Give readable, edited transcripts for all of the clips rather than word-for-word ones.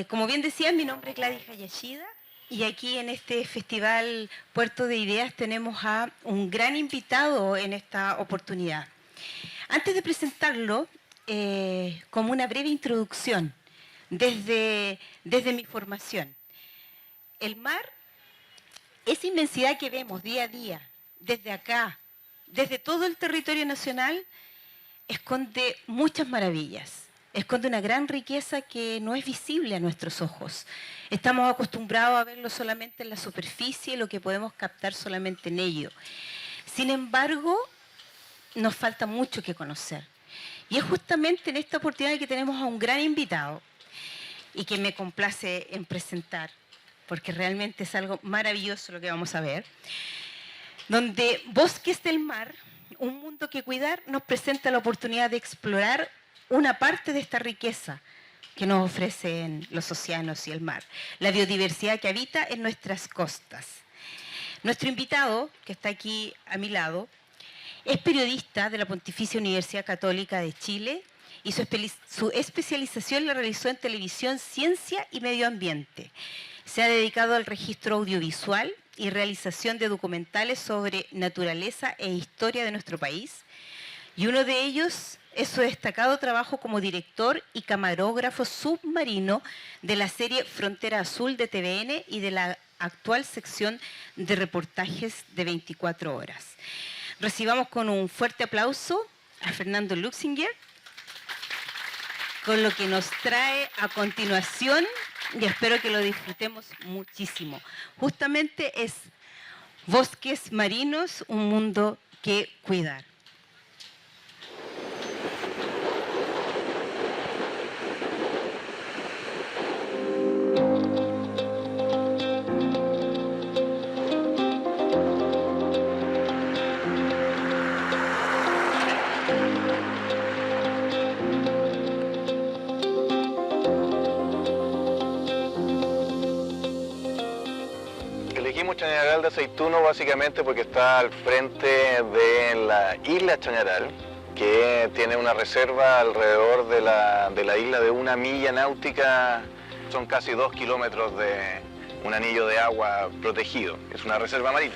Como bien decía, mi nombre es Gladys Hayashida y aquí en este Festival Puerto de Ideas tenemos a un gran invitado en esta oportunidad. Antes de presentarlo, como una breve introducción desde mi formación. El mar, esa inmensidad que vemos día a día, desde acá, desde todo el territorio nacional, esconde muchas maravillas, esconde una gran riqueza que no es visible a nuestros ojos. Estamos acostumbrados a verlo solamente en la superficie, lo que podemos captar solamente en ello. Sin embargo, nos falta mucho que conocer. Y es justamente en esta oportunidad que tenemos a un gran invitado y que me complace en presentar, porque realmente es algo maravilloso lo que vamos a ver, donde Bosques del Mar, un mundo que cuidar, nos presenta la oportunidad de explorar una parte de esta riqueza que nos ofrecen los océanos y el mar, la biodiversidad que habita en nuestras costas. Nuestro invitado, que está aquí a mi lado, es periodista de la Pontificia Universidad Católica de Chile y su especialización la realizó en televisión, ciencia y medio ambiente. Se ha dedicado al registro audiovisual y realización de documentales sobre naturaleza e historia de nuestro país. Y uno de ellos es su destacado trabajo como director y camarógrafo submarino de la serie Frontera Azul de TVN y de la actual sección de reportajes de 24 horas. Recibamos con un fuerte aplauso a Fernando Luxinger, con lo que nos trae a continuación, y espero que lo disfrutemos muchísimo. Justamente es Bosques Marinos, un mundo que cuidar. Elegimos Chañaral de Aceituno básicamente porque está al frente de la isla Chañaral, que tiene una reserva alrededor de la isla de 1 milla náutica, son casi 2 kilómetros de un anillo de agua protegido, es una reserva marina.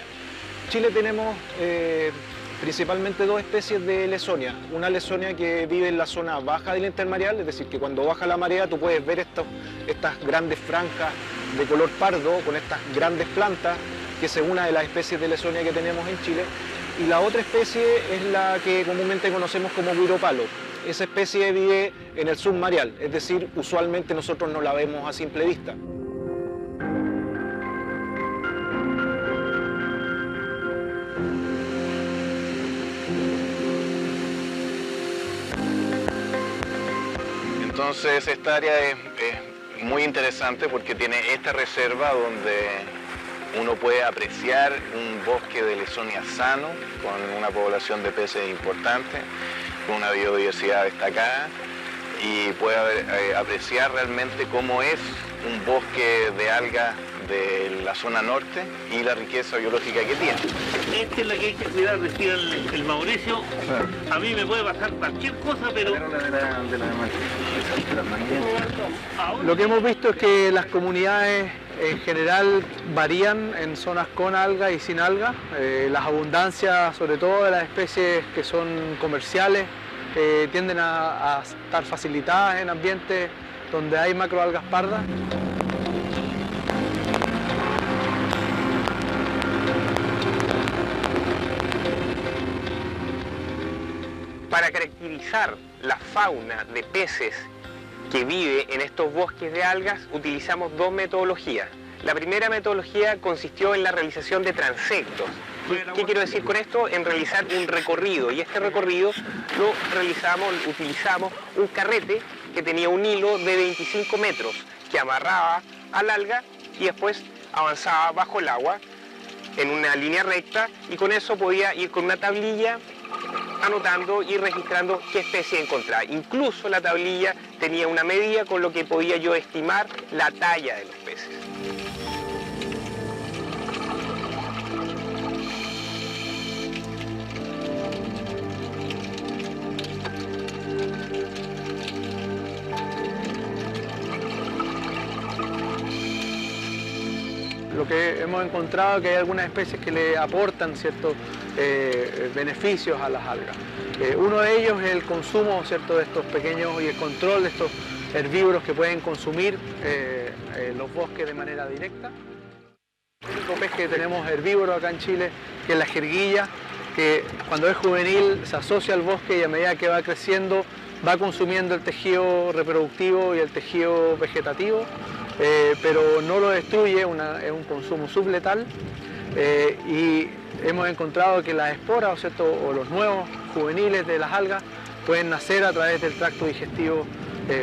En Chile tenemos principalmente 2 especies de lesonia. Una lesonia que vive en la zona baja del intermareal, es decir, que cuando baja la marea tú puedes ver estas grandes franjas de color pardo con estas grandes plantas, que es una de las especies de lesonia que tenemos en Chile. Y la otra especie es la que comúnmente conocemos como guiropalo. Esa especie vive en el submareal, es decir, usualmente nosotros no la vemos a simple vista. Entonces esta área es muy interesante porque tiene esta reserva donde uno puede apreciar un bosque de lesonia sano, con una población de peces importante, con una biodiversidad destacada, y puede apreciar realmente cómo es un bosque de algas de la zona norte y la riqueza biológica que tiene. Esta es la que hay que cuidar, decía el Mauricio. A mí me puede pasar cualquier cosa, pero... Lo que hemos visto es que las comunidades en general varían en zonas con algas y sin algas. Las abundancias, sobre todo de las especies que son comerciales, tienden a estar facilitadas en ambientes donde hay macroalgas pardas. Para caracterizar la fauna de peces que vive en estos bosques de algas, utilizamos 2 metodologías. La primera metodología consistió en la realización de transectos. ¿Qué quiero decir con esto? En realizar un recorrido, y este recorrido utilizamos un carrete que tenía un hilo de 25 metros que amarraba al alga y después avanzaba bajo el agua en una línea recta, y con eso podía ir con una tablilla anotando y registrando qué especie encontraba. Incluso la tablilla tenía una medida con lo que podía yo estimar la talla de los peces. lo que hemos encontrado es que hay algunas especies que le aportan ciertos beneficios a las algas. Uno de ellos es el consumo, ¿cierto?, de estos pequeños y el control de estos herbívoros que pueden consumir los bosques de manera directa. El único pez que tenemos herbívoro acá en Chile, que es la jerguilla, que cuando es juvenil se asocia al bosque y a medida que va creciendo va consumiendo el tejido reproductivo y el tejido vegetativo, pero no lo destruye, es un consumo subletal, y hemos encontrado que las esporas, ¿cierto?, o los nuevos juveniles de las algas pueden nacer a través del tracto digestivo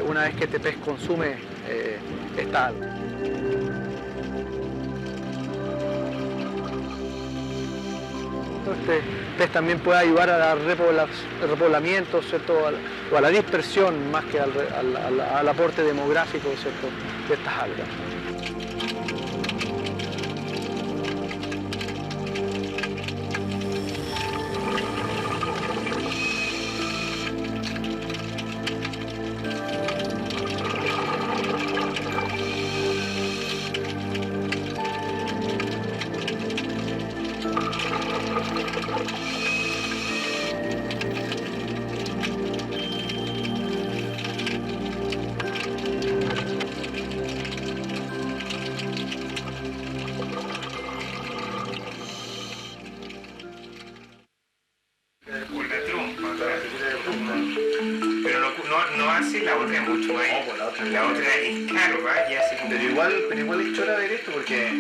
una vez que este pez consume esta alga. Este pez también puede ayudar al repoblamiento, ¿cierto?, o a la dispersión más que al aporte demográfico, ¿cierto?, de estas algas. No hace, la otra es mucho más. La otra es caro, ¿va? Y hace como... Pero igual es chora ver esto porque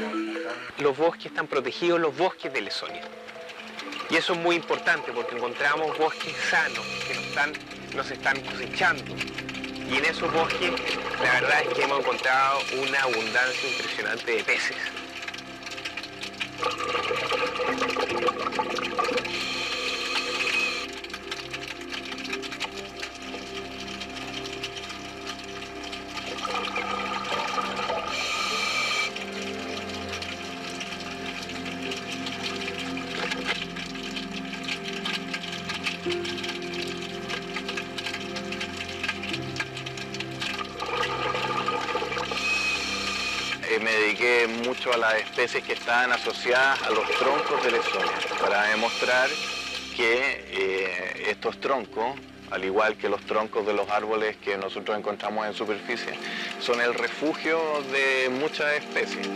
Porque los bosques están protegidos, los bosques de Lesonia. Y eso es muy importante porque encontramos bosques sanos que nos están cosechando. Y en esos bosques la verdad es que hemos encontrado una abundancia impresionante de peces. me dediqué mucho a las especies que estaban asociadas a los troncos de Lesonia, para demostrar que estos troncos, al igual que los troncos de los árboles que nosotros encontramos en superficie, son el refugio de muchas especies.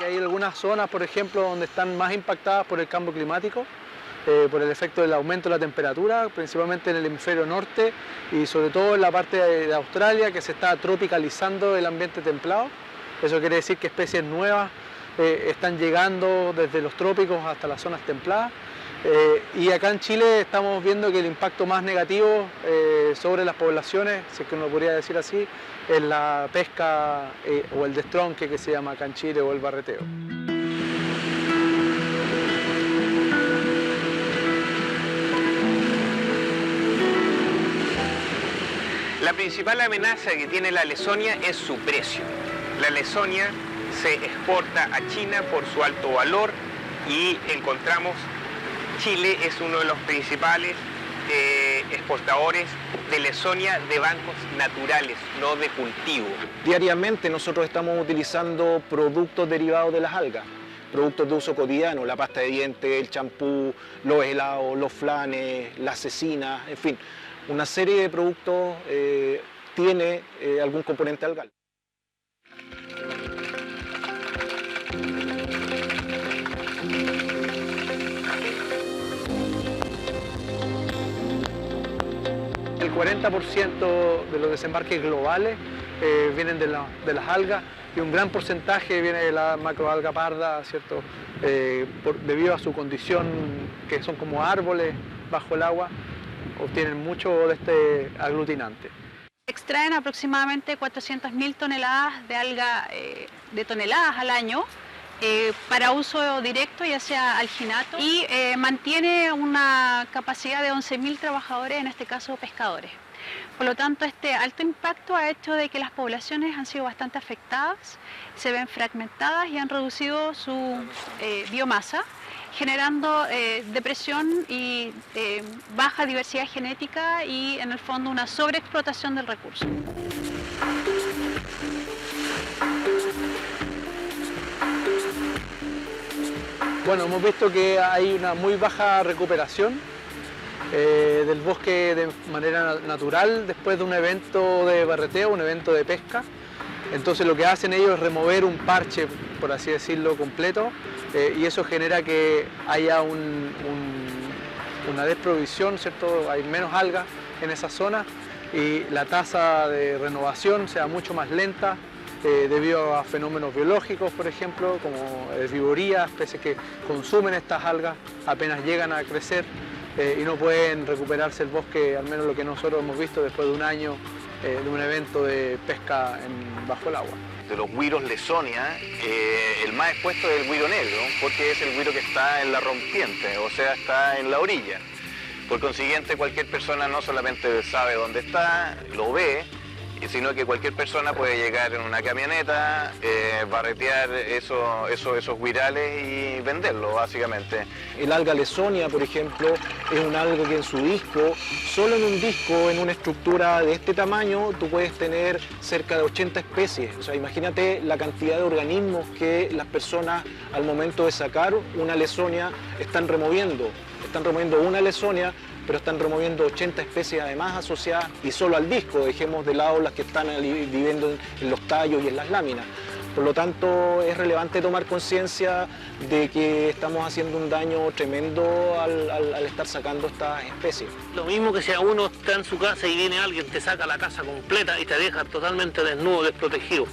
Hay algunas zonas, por ejemplo, donde están más impactadas por el cambio climático, por el efecto del aumento de la temperatura, principalmente en el hemisferio norte y sobre todo en la parte de Australia, que se está tropicalizando el ambiente templado. Eso quiere decir que especies nuevas están llegando desde los trópicos hasta las zonas templadas. Y acá en Chile estamos viendo que el impacto más negativo sobre las poblaciones, si es que uno podría decir así, es la pesca o el destronque, que se llama acá en Chile, o el barreteo. La principal amenaza que tiene la Lawsonia es su precio. La Lawsonia se exporta a China por su alto valor y encontramos Chile es uno de los principales exportadores de Lawsonia de bancos naturales, no de cultivo. Diariamente nosotros estamos utilizando productos derivados de las algas, productos de uso cotidiano, la pasta de dientes, el champú, los helados, los flanes, las cecinas, en fin, una serie de productos tiene algún componente algal. El 40% de los desembarques globales vienen de las algas y un gran porcentaje viene de la macroalga parda, ¿cierto? Debido a su condición, que son como árboles bajo el agua, obtienen mucho de este aglutinante. Extraen aproximadamente 400.000 toneladas de alga, de toneladas al año, para uso directo, ya sea alginato, y mantiene una capacidad de 11.000 trabajadores, en este caso pescadores. Por lo tanto, este alto impacto ha hecho de que las poblaciones han sido bastante afectadas, se ven fragmentadas y han reducido su biomasa, generando depresión y baja diversidad genética y, en el fondo, una sobreexplotación del recurso. Bueno, hemos visto que hay una muy baja recuperación del bosque de manera natural después de un evento de barreteo, un evento de pesca. Entonces lo que hacen ellos es remover un parche, por así decirlo, completo, y eso genera que haya una desprovisión, ¿cierto? Hay menos algas en esa zona y la tasa de renovación sea mucho más lenta, debido a fenómenos biológicos, por ejemplo, como herbívoría, especies que consumen estas algas apenas llegan a crecer y no pueden recuperarse el bosque, al menos lo que nosotros hemos visto después de un año de un evento de pesca bajo el agua. De los güiros Lawsonia, el más expuesto es el güiro negro, porque es el güiro que está en la rompiente, o sea, está en la orilla. Por consiguiente, cualquier persona no solamente sabe dónde está, lo ve, sino que cualquier persona puede llegar en una camioneta, barretear esos guirales y venderlo, básicamente. El alga Lawsonia, por ejemplo, es un alga que en su disco, solo en un disco, en una estructura de este tamaño, tú puedes tener cerca de 80 especies. O sea, imagínate la cantidad de organismos que las personas al momento de sacar una Lawsonia están removiendo. Están removiendo una Lawsonia, pero están removiendo 80 especies además asociadas y solo al disco, dejemos de lado las que están viviendo en los tallos y en las láminas. Por lo tanto, es relevante tomar conciencia de que estamos haciendo un daño tremendo al estar sacando estas especies. Lo mismo que si uno está en su casa y viene alguien, te saca la casa completa y te deja totalmente desnudo, desprotegido.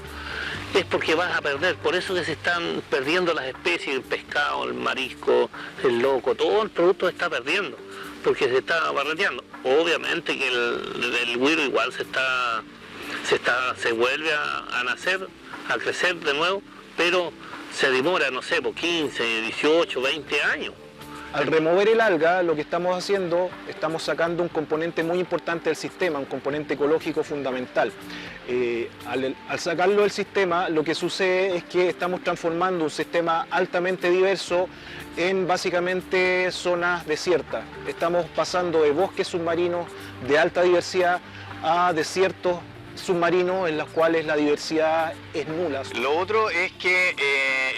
Es porque vas a perder, por eso que se están perdiendo las especies, el pescado, el marisco, el loco, todo el producto se está perdiendo, porque se está barreteando. Obviamente que el güiro igual se vuelve a nacer, a crecer de nuevo, pero se demora, no sé, por 15, 18, 20 años. Al remover el alga, lo que estamos haciendo, estamos sacando un componente muy importante del sistema, un componente ecológico fundamental. Al sacarlo del sistema, lo que sucede es que estamos transformando un sistema altamente diverso en básicamente zonas desiertas. Estamos pasando de bosques submarinos de alta diversidad a desiertos submarinos en los cuales la diversidad es nula. Lo otro es que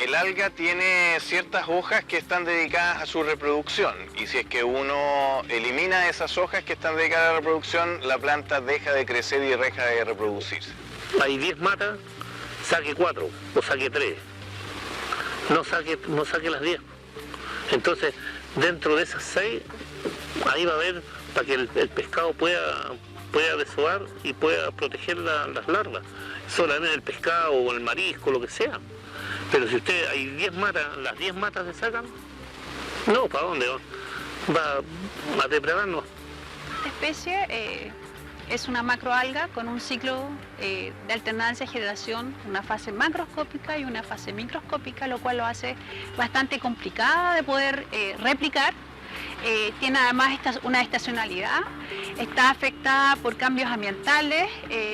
el alga tiene ciertas hojas que están dedicadas a su reproducción, y si es que uno elimina esas hojas que están dedicadas a la reproducción, la planta deja de crecer y deja de reproducirse. Hay 10 matas, saque 4 o saque 3, no saque las 10. Entonces, dentro de esas 6, ahí va a haber, para que el pescado pueda desovar y pueda proteger las larvas, solamente el pescado o el marisco, lo que sea. Pero si usted hay 10 matas, las 10 matas se sacan, no, ¿para dónde va a depredarnos? Esta especie es una macroalga con un ciclo de alternancia de generación, una fase macroscópica y una fase microscópica, lo cual lo hace bastante complicada de poder replicar. tiene además una estacionalidad, está afectada por cambios ambientales,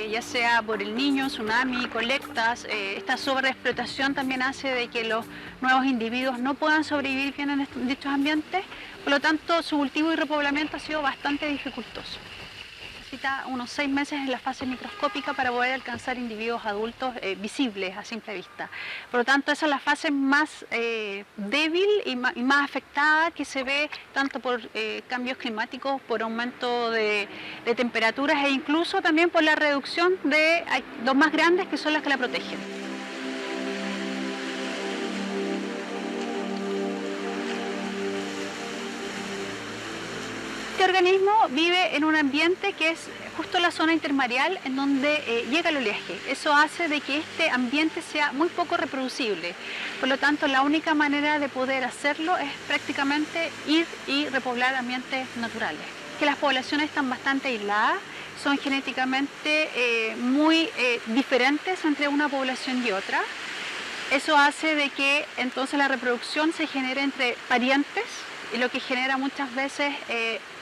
ya sea por el Niño, tsunami, colectas. Esta sobreexplotación también hace de que los nuevos individuos no puedan sobrevivir bien en dichos ambientes, por lo tanto su cultivo y repoblamiento ha sido bastante dificultoso. Necesita unos 6 meses en la fase microscópica para poder alcanzar individuos adultos visibles a simple vista. Por lo tanto, esa es la fase más débil y más afectada, que se ve tanto por cambios climáticos, por aumento de temperaturas e incluso también por la reducción de los más grandes, que son las que la protegen. Este organismo vive en un ambiente que es justo la zona intermareal en donde llega el oleaje. Eso hace de que este ambiente sea muy poco reproducible. Por lo tanto, la única manera de poder hacerlo es prácticamente ir y repoblar ambientes naturales. Que las poblaciones están bastante aisladas, son genéticamente muy diferentes entre una población y otra. Eso hace de que entonces la reproducción se genere entre parientes, y lo que genera muchas veces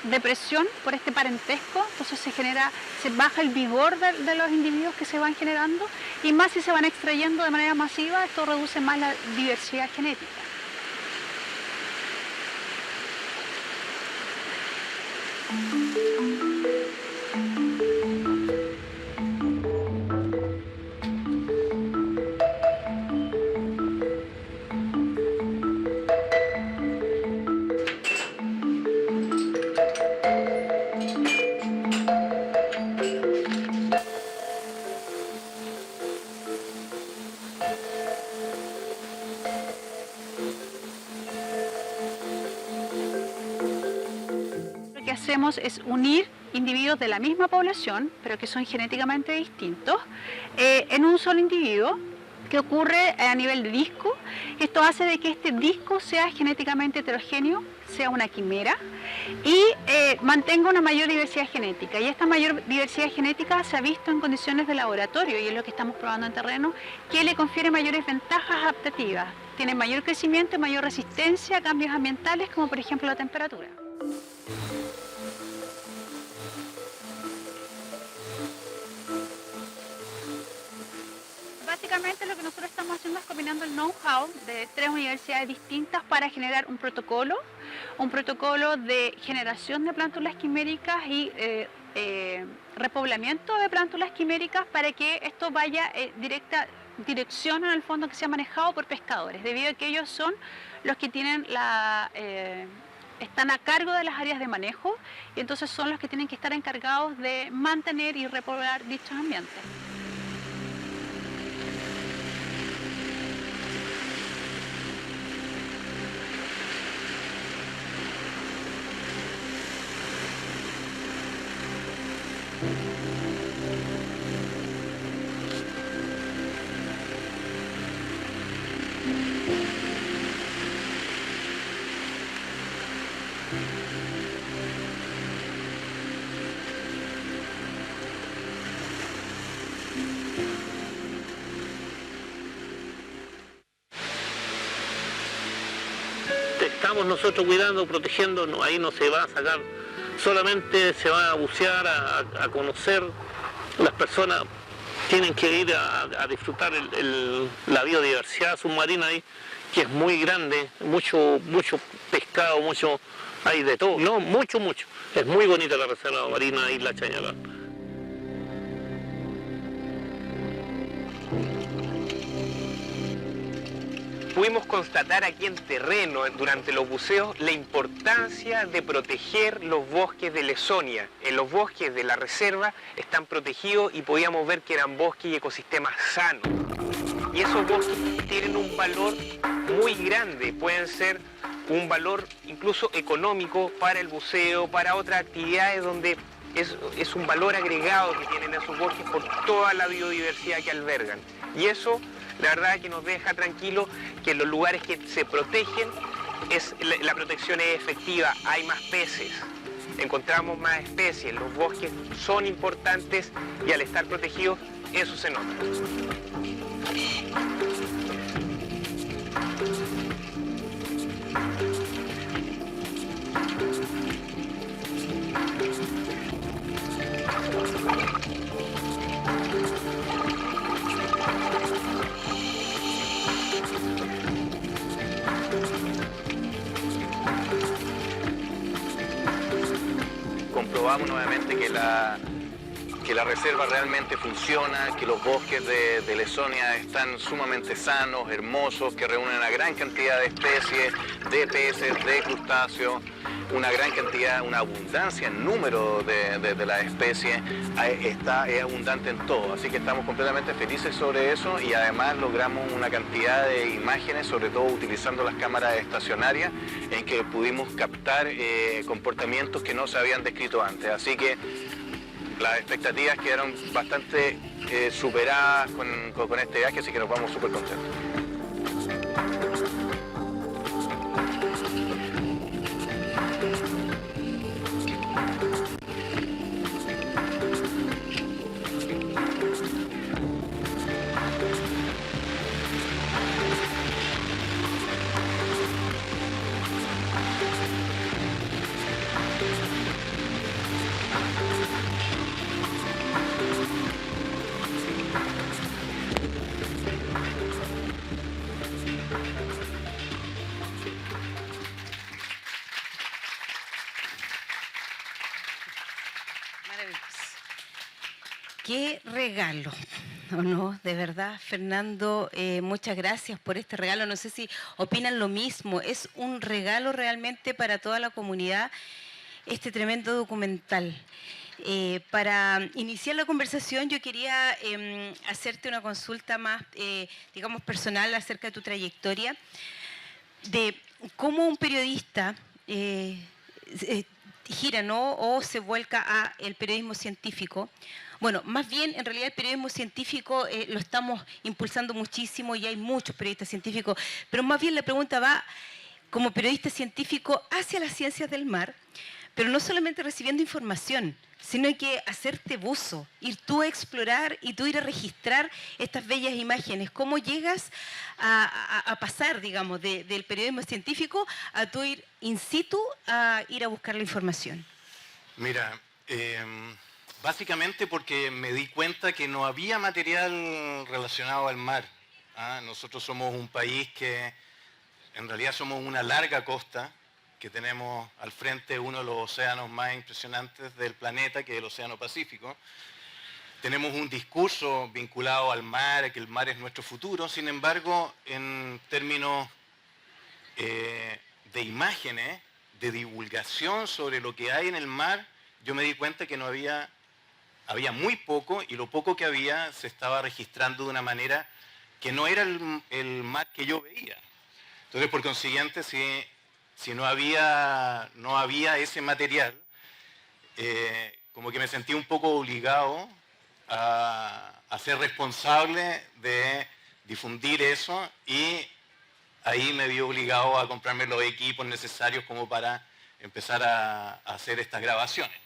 depresión por este parentesco. Entonces se baja el vigor de los individuos que se van generando, y más si se van extrayendo de manera masiva, esto reduce más la diversidad genética. Lo que hacemos es unir individuos de la misma población, pero que son genéticamente distintos, en un solo individuo, que ocurre a nivel de disco. Esto hace de que este disco sea genéticamente heterogéneo, sea una quimera, y mantenga una mayor diversidad genética. Y esta mayor diversidad genética se ha visto en condiciones de laboratorio, y es lo que estamos probando en terreno, que le confiere mayores ventajas adaptativas. Tiene mayor crecimiento y mayor resistencia a cambios ambientales, como por ejemplo la temperatura. Básicamente lo que nosotros estamos haciendo es combinando el know-how de 3 universidades distintas para generar un protocolo de generación de plántulas quiméricas y repoblamiento de plántulas quiméricas, para que esto vaya dirección en el fondo, que sea manejado por pescadores, debido a que ellos son los que tienen están a cargo de las áreas de manejo, y entonces son los que tienen que estar encargados de mantener y repoblar dichos ambientes. Estamos nosotros cuidando, protegiendo, ahí no se va a sacar, solamente se va a bucear, a conocer. Las personas tienen que ir a disfrutar la biodiversidad submarina ahí, que es muy grande, mucho pescado, hay de todo, no, mucho. Es muy bonita la reserva marina Isla Chañarán. Pudimos constatar aquí en terreno, durante los buceos, la importancia de proteger los bosques de Lesonia. En los bosques de la reserva están protegidos y podíamos ver que eran bosques y ecosistemas sanos. Y esos bosques tienen un valor muy grande, pueden ser un valor incluso económico para el buceo, para otras actividades donde es un valor agregado que tienen esos bosques por toda la biodiversidad que albergan. Y eso, la verdad, que nos deja tranquilos que en los lugares que se protegen, la protección es efectiva, hay más peces, encontramos más especies, los bosques son importantes y al estar protegidos, eso se nota. comprobamos nuevamente que la reserva realmente funciona, que los bosques de Lesonia están sumamente sanos, hermosos, que reúnen una gran cantidad de especies, de peces, de crustáceos, una gran cantidad, una abundancia en número de las especies, es abundante en todo. Así que estamos completamente felices sobre eso y además logramos una cantidad de imágenes, sobre todo utilizando las cámaras estacionarias, en que pudimos captar comportamientos que no se habían descrito antes. Así que las expectativas quedaron bastante superadas con este viaje, así que nos vamos súper contentos. Qué regalo, ¿o no? De verdad, Fernando, muchas gracias por este regalo. No sé si opinan lo mismo. Es un regalo realmente para toda la comunidad este tremendo documental. Para iniciar la conversación yo quería hacerte una consulta más, digamos, personal acerca de tu trayectoria, de cómo un periodista gira, ¿no?, o se vuelca a el periodismo científico. Bueno, más bien, en realidad el periodismo científico lo estamos impulsando muchísimo y hay muchos periodistas científicos, pero más bien la pregunta va como periodista científico hacia las ciencias del mar, pero no solamente recibiendo información, sino que hacerte buzo, ir tú a explorar y tú ir a registrar estas bellas imágenes. ¿Cómo llegas a pasar, digamos, del periodismo científico a tú ir in situ a ir a buscar la información? Mira, básicamente porque me di cuenta que no había material relacionado al mar. Nosotros somos un país que en realidad somos una larga costa, que tenemos al frente uno de los océanos más impresionantes del planeta, que es el Océano Pacífico. Tenemos un discurso vinculado al mar, que el mar es nuestro futuro. Sin embargo, en términos de imágenes, de divulgación sobre lo que hay en el mar, yo me di cuenta que no había muy poco, y lo poco que había se estaba registrando de una manera que no era el mar que yo veía. Entonces, por consiguiente, si no había ese material, como que me sentí un poco obligado a ser responsable de difundir eso, y ahí me vi obligado a comprarme los equipos necesarios como para empezar a hacer estas grabaciones.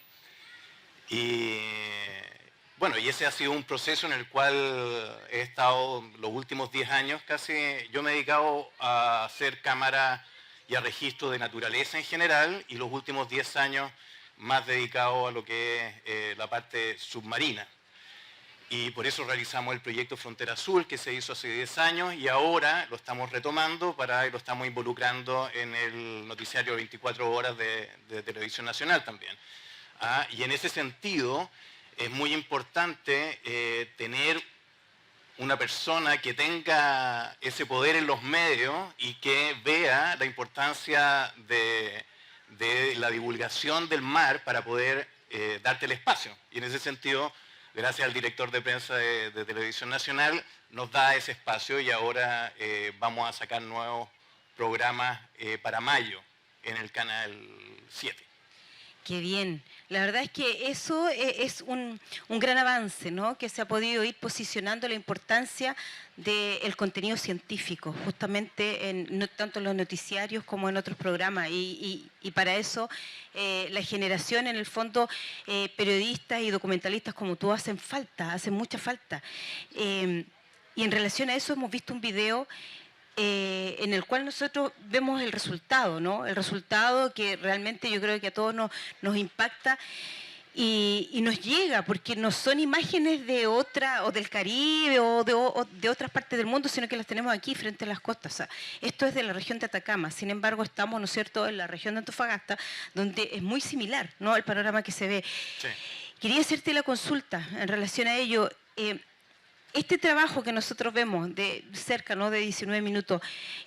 Y bueno, y ese ha sido un proceso en el cual he estado los últimos 10 años casi. Yo me he dedicado a hacer cámara y a registro de naturaleza en general, y los últimos 10 años más dedicado a lo que es la parte submarina. Y por eso realizamos el proyecto Frontera Azul, que se hizo hace 10 años, y ahora lo estamos retomando y lo estamos involucrando en el noticiario 24 horas de Televisión Nacional también. Y en ese sentido es muy importante tener una persona que tenga ese poder en los medios y que vea la importancia de la divulgación del mar para poder darte el espacio. Y en ese sentido, gracias al director de prensa de Televisión Nacional, nos da ese espacio, y ahora vamos a sacar nuevos programas para mayo en el Canal 7. Qué bien. La verdad es que eso es un gran avance, ¿no?, que se ha podido ir posicionando la importancia del contenido científico, justamente no tanto en los noticiarios como en otros programas. Y para eso la generación, en el fondo, periodistas y documentalistas como tú hacen mucha falta. Y en relación a eso hemos visto un video en el cual nosotros vemos el resultado, ¿no? El resultado que realmente yo creo que a todos nos impacta. y nos llega, porque no son imágenes de otra, o del Caribe, o de otras partes del mundo, sino que las tenemos aquí frente a las costas. O sea, esto es de la región de Atacama, sin embargo estamos, ¿no es cierto?, en la región de Antofagasta, donde es muy similar, ¿no?, el panorama que se ve. Sí. Quería hacerte la consulta en relación a ello. Este trabajo que nosotros vemos de cerca, ¿no?, de 19 minutos,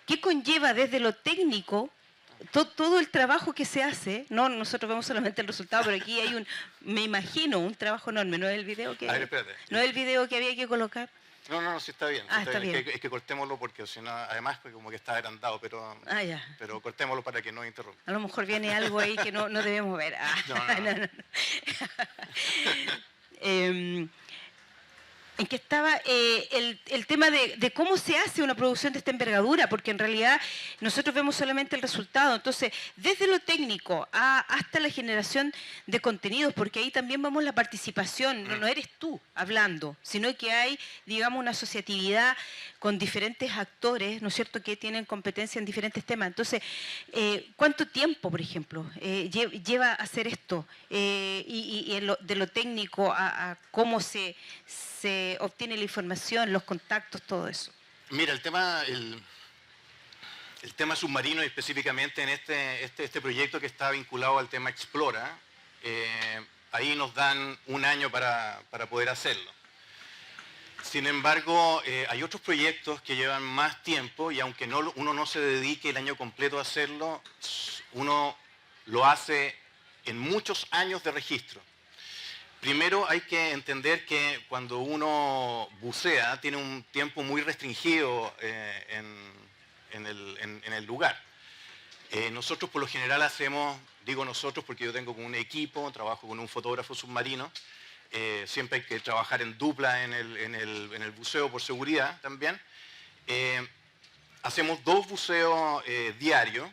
¿qué conlleva desde lo técnico todo el trabajo que se hace? No, nosotros vemos solamente el resultado, pero aquí hay me imagino, un trabajo enorme. ¿No es el video que, A ver, espérate. ¿no es el video que había que colocar? No, sí está bien. Ah, está bien. Es que cortémoslo porque si no, además pues, como que está agrandado, pero Ya. pero cortémoslo para que no interrumpa. A lo mejor viene algo ahí que no debemos ver. No. En que estaba el tema de cómo se hace una producción de esta envergadura, porque en realidad nosotros vemos solamente el resultado. Entonces, desde lo técnico hasta la generación de contenidos, porque ahí también vamos la participación, no eres tú hablando, sino que hay, digamos, una asociatividad con diferentes actores, ¿no es cierto?, que tienen competencia en diferentes temas. Entonces, ¿cuánto tiempo, por ejemplo, lleva hacer esto? Y de lo técnico a cómo se obtiene la información, los contactos, todo eso. Mira, el tema submarino, específicamente en este proyecto que está vinculado al tema Explora, ahí nos dan un año para poder hacerlo. Sin embargo, hay otros proyectos que llevan más tiempo y aunque uno no se dedique el año completo a hacerlo, uno lo hace en muchos años de registro. Primero hay que entender que cuando uno bucea tiene un tiempo muy restringido en el lugar. Nosotros por lo general hacemos, digo nosotros porque yo tengo un equipo, trabajo con un fotógrafo submarino, siempre hay que trabajar en dupla en el buceo por seguridad también. Hacemos 2 buceos diarios,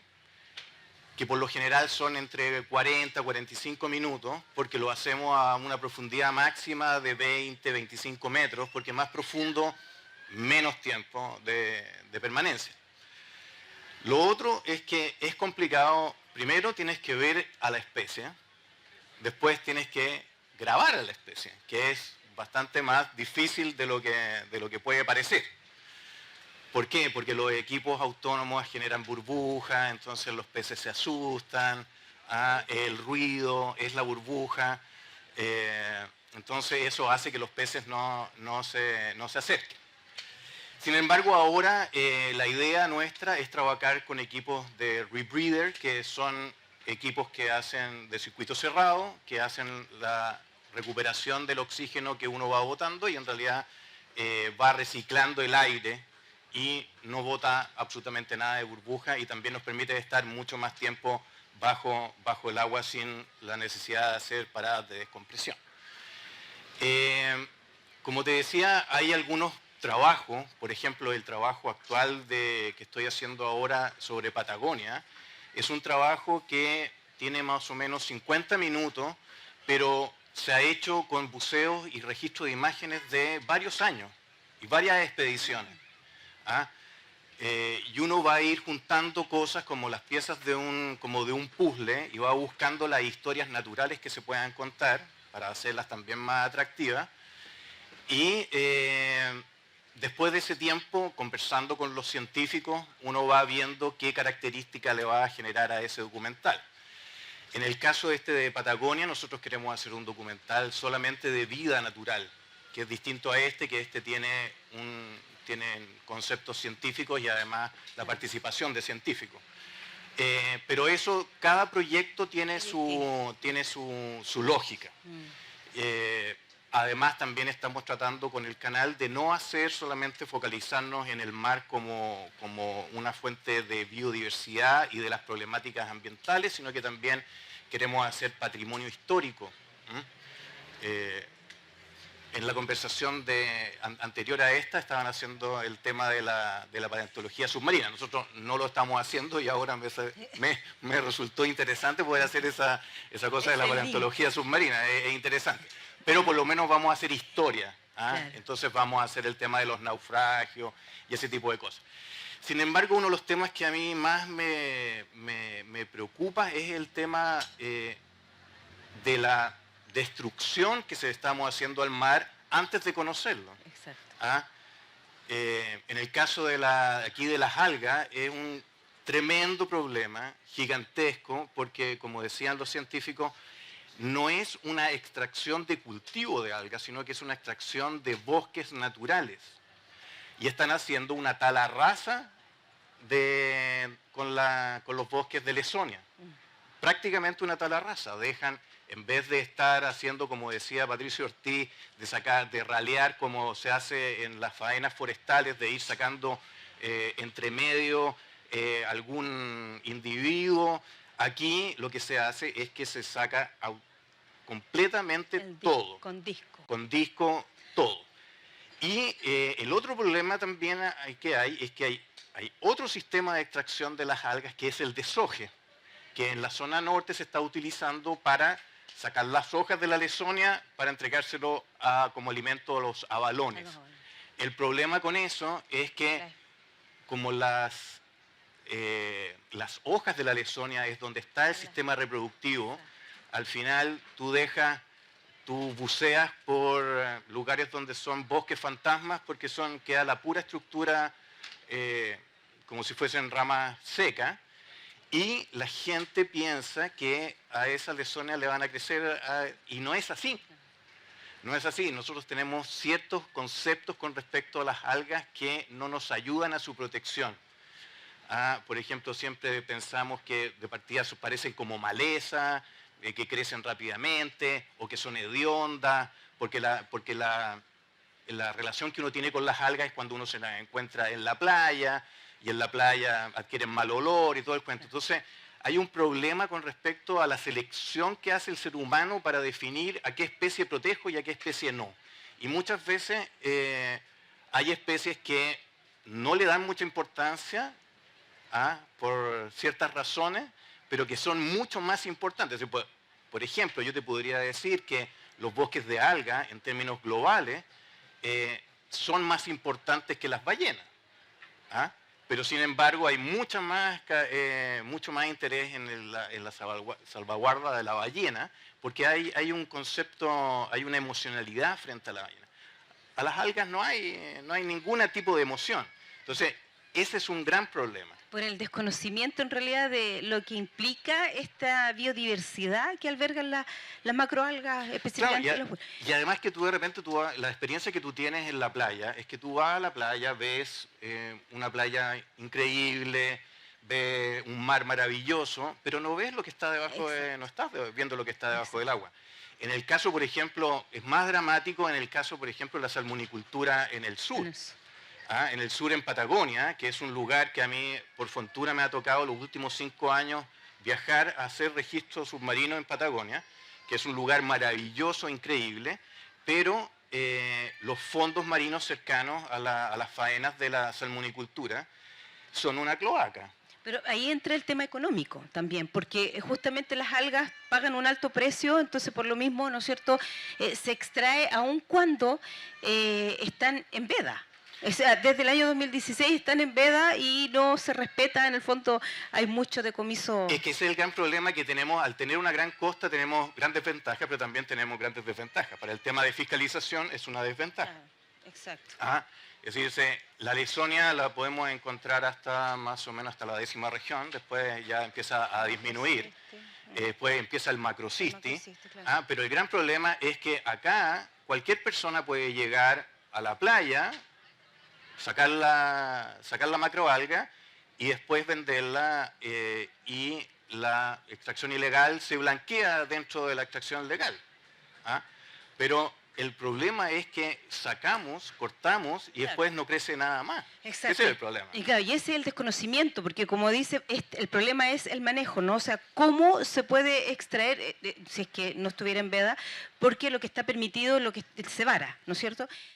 que por lo general son entre 40 y 45 minutos, porque lo hacemos a una profundidad máxima de 20, 25 metros, porque más profundo, menos tiempo de permanencia. Lo otro es que es complicado, primero tienes que ver a la especie, después tienes que grabar a la especie, que es bastante más difícil de lo que puede parecer. ¿Por qué? Porque los equipos autónomos generan burbujas, entonces los peces se asustan, el ruido es la burbuja, entonces eso hace que los peces no se acerquen. Sin embargo, ahora la idea nuestra es trabajar con equipos de rebreather, que son equipos que hacen de circuito cerrado, que hacen la recuperación del oxígeno que uno va botando y en realidad va reciclando el aire y no bota absolutamente nada de burbuja y también nos permite estar mucho más tiempo bajo el agua sin la necesidad de hacer paradas de descompresión. Como te decía, hay algunos trabajos, por ejemplo, el trabajo actual que estoy haciendo ahora sobre Patagonia, es un trabajo que tiene más o menos 50 minutos, pero se ha hecho con buceos y registro de imágenes de varios años y varias expediciones. Y uno va a ir juntando cosas como las piezas como de un puzzle y va buscando las historias naturales que se puedan contar para hacerlas también más atractivas. Y después de ese tiempo, conversando con los científicos, uno va viendo qué característica le va a generar a ese documental. En el caso de Patagonia, nosotros queremos hacer un documental solamente de vida natural, que es distinto a que tiene conceptos científicos y además la participación de científicos. Pero eso, cada proyecto tiene su lógica. Además, también estamos tratando con el canal de no hacer solamente focalizarnos en el mar como una fuente de biodiversidad y de las problemáticas ambientales, sino que también queremos hacer patrimonio histórico. En la conversación anterior a esta estaban haciendo el tema de la paleontología submarina. Nosotros no lo estamos haciendo y ahora me resultó interesante poder hacer esa cosa de la paleontología submarina. Es interesante. Pero por lo menos vamos a hacer historia. Claro. Entonces vamos a hacer el tema de los naufragios y ese tipo de cosas. Sin embargo, uno de los temas que a mí más me preocupa es el tema de destrucción que se estamos haciendo al mar antes de conocerlo. Exacto. ¿Ah? En el caso de aquí de las algas es un tremendo problema, gigantesco, porque como decían los científicos, no es una extracción de cultivo de algas, sino que es una extracción de bosques naturales. Y están haciendo una tala rasa con los bosques de Lesonia. Prácticamente una tala rasa. Dejan, en vez de estar haciendo, como decía Patricio Ortiz, de ralear como se hace en las faenas forestales, de ir sacando entre medio algún individuo, aquí lo que se hace es que se saca completamente todo. Con disco. Con disco, todo. Y el otro problema también es que hay otro sistema de extracción de las algas que es el desoje, que en la zona norte se está utilizando para sacar las hojas de la Lesonia para entregárselo como alimento a los abalones. El problema con eso es que como las hojas de la Lesonia es donde está el sistema reproductivo, al final tú buceas por lugares donde son bosques fantasmas porque queda la pura estructura como si fuesen ramas secas, y la gente piensa que a esa Lesonia le van a crecer, y no es así. No es así. Nosotros tenemos ciertos conceptos con respecto a las algas que no nos ayudan a su protección. Por ejemplo, siempre pensamos que de partida parecen como maleza, que crecen rápidamente o que son hediondas, porque la relación que uno tiene con las algas es cuando uno se las encuentra en la playa, y en la playa adquieren mal olor y todo el cuento. Entonces, hay un problema con respecto a la selección que hace el ser humano para definir a qué especie protejo y a qué especie no. Y muchas veces hay especies que no le dan mucha importancia por ciertas razones, pero que son mucho más importantes. Por ejemplo, yo te podría decir que los bosques de alga, en términos globales, son más importantes que las ballenas. Pero sin embargo hay mucho más interés en la salvaguarda de la ballena, porque hay un concepto, hay una emocionalidad frente a la ballena. A las algas no hay ningún tipo de emoción. Entonces, ese es un gran problema. Por el desconocimiento en realidad de lo que implica esta biodiversidad que albergan las macroalgas específicamente. Claro, y además que tú de repente, la experiencia que tú tienes en la playa es que tú vas a la playa, ves una playa increíble, ves un mar maravilloso, pero no ves lo que está debajo no estás viendo lo que está debajo del agua. En el caso, por ejemplo, es más dramático en el caso, por ejemplo, de la salmonicultura en el sur. En el sur, en Patagonia, que es un lugar que a mí, por fortuna, me ha tocado los últimos 5 años viajar a hacer registro submarino en Patagonia, que es un lugar maravilloso, increíble, pero los fondos marinos cercanos a las faenas de la salmonicultura son una cloaca. Pero ahí entra el tema económico también, porque justamente las algas pagan un alto precio, entonces por lo mismo, ¿no es cierto?, se extrae aun cuando están en veda. O sea, desde el año 2016 están en veda y no se respeta, en el fondo hay mucho decomiso. Es que ese es el gran problema que tenemos, al tener una gran costa tenemos grandes ventajas, pero también tenemos grandes desventajas. Para el tema de fiscalización es una desventaja. Exacto. Es decir, la Lesonia la podemos encontrar hasta más o menos hasta la 10ª región, después ya empieza a disminuir, después empieza el macrocisti, claro. Pero el gran problema es que acá cualquier persona puede llegar a la playa, sacar la macroalga y después venderla, y la extracción ilegal se blanquea dentro de la extracción legal. Pero el problema es que sacamos, cortamos y después no crece nada más. Exacto. Ese es el problema. Y claro, y ese es el desconocimiento, porque como dice, el problema es el manejo, ¿no? O sea, cómo se puede extraer, si es que no estuviera en veda, porque lo que está permitido es lo que se vara, ¿no es cierto?